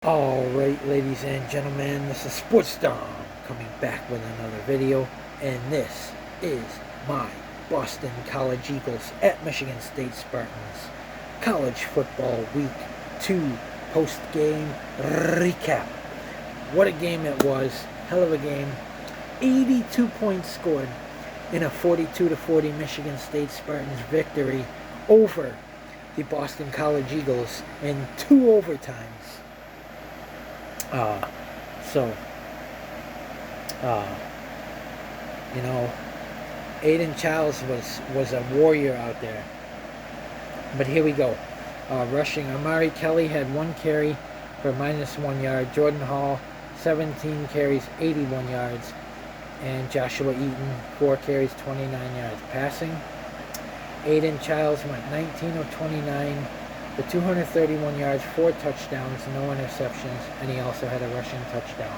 Alright, ladies and gentlemen, this is Sports Dom coming back with another video, and this is my Boston College Eagles at Michigan State Spartans College Football Week 2 post-game recap. What a game it was. Hell of a game. 82 points scored in a 42-40 Michigan State Spartans victory over the Boston College Eagles in 2 overtimes. You know, Aidan Chiles was a warrior out there. But here we go. Rushing, Amari Kelly had 1 carry for -1 yard. Jordan Hall, 17 carries, 81 yards. And Joshua Eaton, 4 carries, 29 yards. Passing, Aidan Chiles went 19 of 29 for 231 yards, 4 touchdowns, no interceptions, and he also had a rushing touchdown.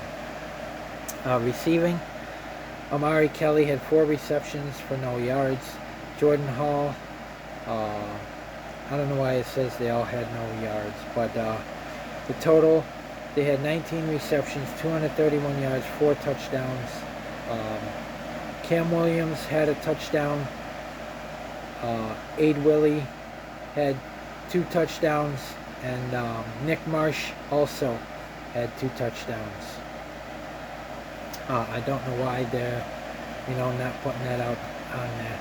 Receiving, Amari Kelly had 4 receptions for no yards. Jordan Hall, I don't know why it says they all had no yards, but the total, they had 19 receptions, 231 yards, 4 touchdowns. Cam Williams had a touchdown. Aid Willie had 2 touchdowns, and Nick Marsh also had 2 touchdowns. I don't know why they're, not putting that out on there.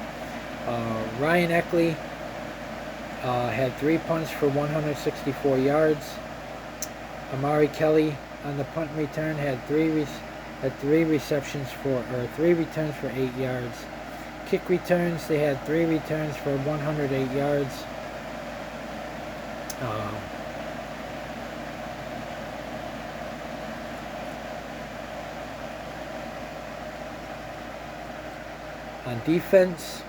Ryan Eckley had 3 punts for 164 yards. Amari Kelly on the punt return had 3 returns for 8 yards. Kick returns, they had 3 returns for 108 yards. On defense,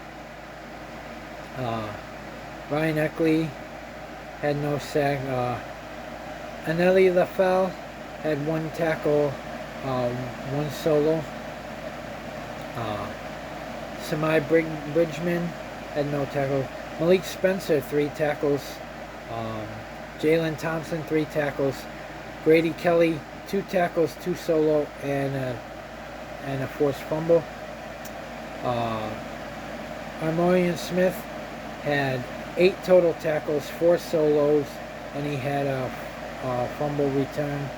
Ryan Eckley had no sack. Anelli LaFell had 1 tackle, 1 solo. Samai Bridgman had no tackle. Malik Spencer, 3 tackles. Jalen Thompson, 3 tackles. Grady Kelly, 2 tackles, 2 solo, and a forced fumble. Armorian Smith had 8 total tackles, 4 solos, and he had a fumble return.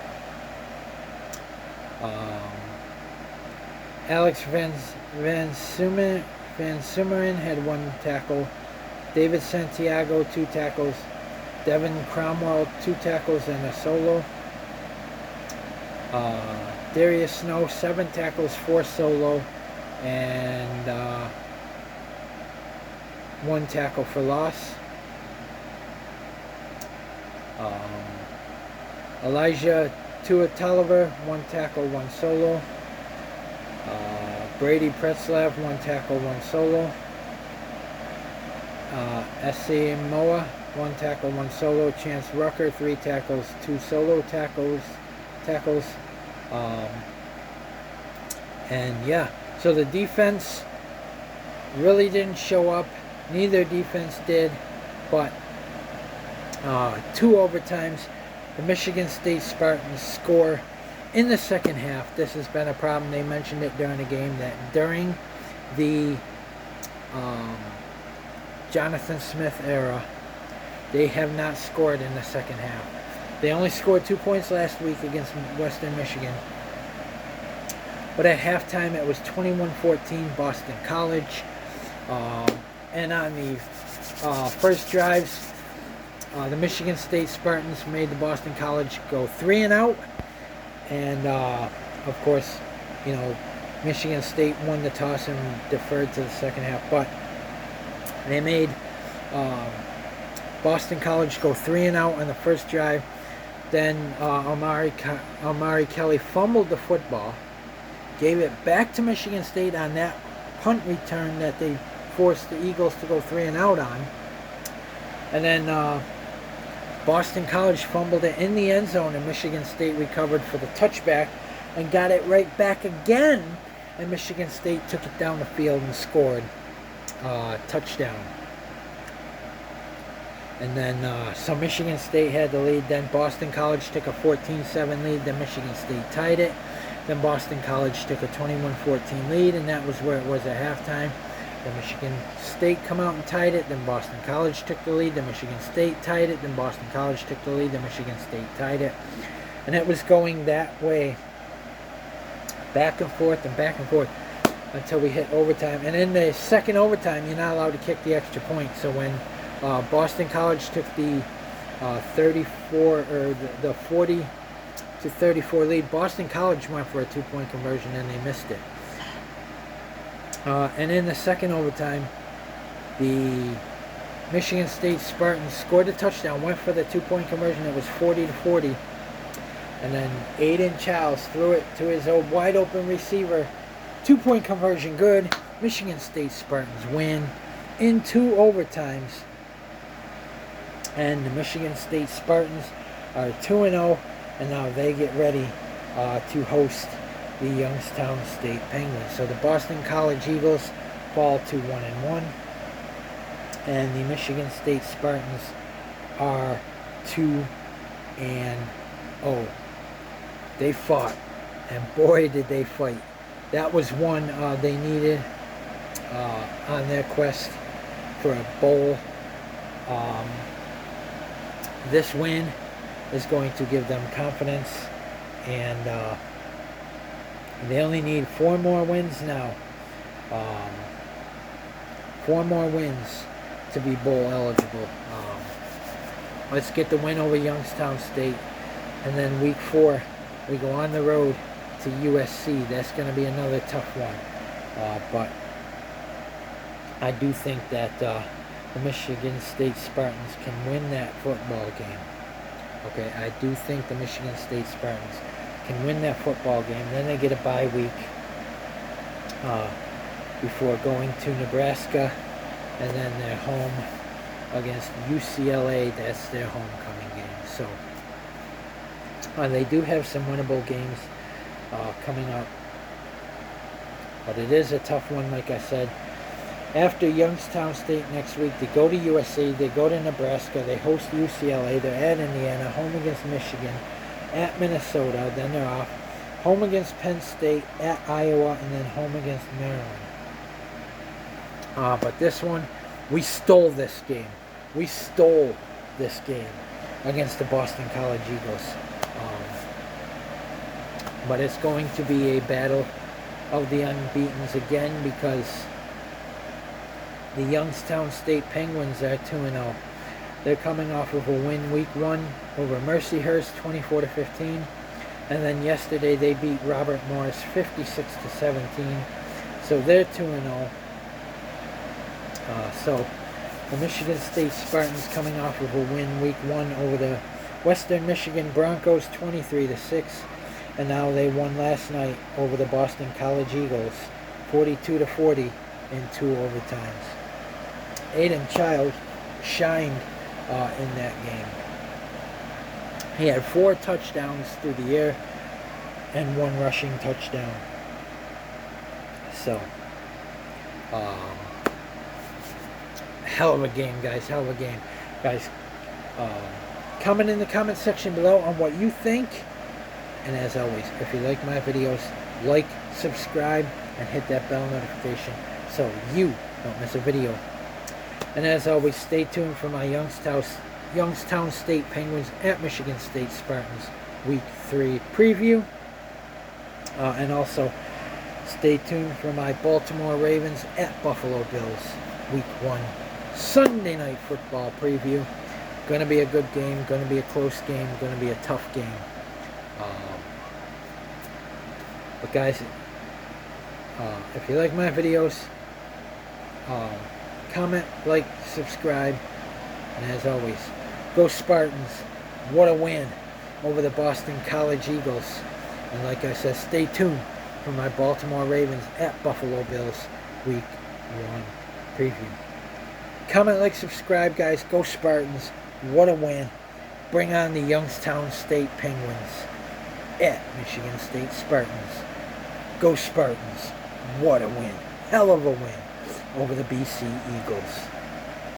Alex Van Sumeren had 1 tackle. David Santiago, 2 tackles. Devin Cromwell, 2 tackles and a solo. Darius Snow, 7 tackles, 4 solo, and 1 tackle for loss. Elijah Tuataliver, 1 tackle, 1 solo. Brady Pretzlav, 1 tackle, 1 solo. S.C. Moa, 1 tackle, 1 solo. Chance Rucker, 3 tackles, 2 solo tackles. And yeah, so the defense really didn't show up. Neither defense did, but 2 overtimes. The Michigan State Spartans score in the second half. This has been a problem. They mentioned it during the game that during the Jonathan Smith era, they have not scored in the second half. They only scored 2 points last week against Western Michigan. But at halftime, it was 21-14 Boston College. And on the first drives, the Michigan State Spartans made the Boston College go 3 and out. And, of course, Michigan State won the toss and deferred to the second half. But they made Boston College go 3 and out on the first drive. Then Amari Kelly fumbled the football, gave it back to Michigan State on that punt return that they forced the Eagles to go 3 and out on. And then Boston College fumbled it in the end zone, and Michigan State recovered for the touchback and got it right back again. And Michigan State took it down the field and scored a touchdown. And then so Michigan State had the lead. Then Boston College took a 14-7 lead. Then Michigan State tied it. Then Boston College took a 21-14 lead, and that was where it was at halftime. Then Michigan State come out and tied it. Then Boston College took the lead. Then Michigan State tied it. Then Boston College took the lead. Then Michigan State tied it. And it was going that way, back and forth until we hit overtime. And in the second overtime, you're not allowed to kick the extra point. So when Boston College took the 40-34 lead, Boston College went for a 2-point conversion and they missed it. And in the second overtime, the Michigan State Spartans scored a touchdown, went for the 2-point conversion. It was 40-40. And then Aidan Chiles threw it to his old wide open receiver. 2-point conversion, good. Michigan State Spartans win in 2 overtimes. And the Michigan State Spartans are 2-0, and now they get ready to host the Youngstown State Penguins. So the Boston College Eagles fall to 1-1, and the Michigan State Spartans are 2-0. They fought, and boy did they fight. That was one they needed on their quest for a bowl. This win is going to give them confidence, and they only need 4 more wins now. 4 more wins to be bowl eligible. Let's get the win over Youngstown State, and then week 4 we go on the road to USC. That's going to be another tough one, but I do think that the Michigan State Spartans can win that football game. Okay, I do think the Michigan State Spartans can win that football game. Then they get a bye week before going to Nebraska, and then they're home against UCLA. That's their homecoming game. So they do have some winnable games coming up, but it is a tough one, like I said. After Youngstown State next week, they go to USC, they go to Nebraska, they host UCLA, they're at Indiana, home against Michigan, at Minnesota, then they're off, home against Penn State, at Iowa, and then home against Maryland. But this one, we stole this game. We stole this game against the Boston College Eagles. But it's going to be a battle of the unbeatens again, because the Youngstown State Penguins are 2-0. They're coming off of a win week 1 over Mercyhurst, 24-15. And then yesterday they beat Robert Morris 56-17. So they're 2-0. So the Michigan State Spartans coming off of a win week 1 over the Western Michigan Broncos 23-6. And now they won last night over the Boston College Eagles 42-40 in 2 overtimes. Aidan Chiles shined in that game. He had 4 touchdowns through the air and 1 rushing touchdown. So, hell of a game, guys. Hell of a game. Guys, comment in the comment section below on what you think. And as always, if you like my videos, like, subscribe, and hit that bell notification so you don't miss a video. And as always, stay tuned for my Youngstown State Penguins at Michigan State Spartans Week 3 preview. And also, stay tuned for my Baltimore Ravens at Buffalo Bills Week 1 Sunday Night Football preview. Going to be a good game, going to be a close game, going to be a tough game. But guys, if you like my videos, comment, like, subscribe, and as always, go Spartans. What a win over the Boston College Eagles. And like I said, stay tuned for my Baltimore Ravens at Buffalo Bills Week 1 preview. Comment, like, subscribe, guys. Go Spartans. What a win. Bring on the Youngstown State Penguins at Michigan State Spartans. Go Spartans. What a win. Hell of a win over the BC Eagles.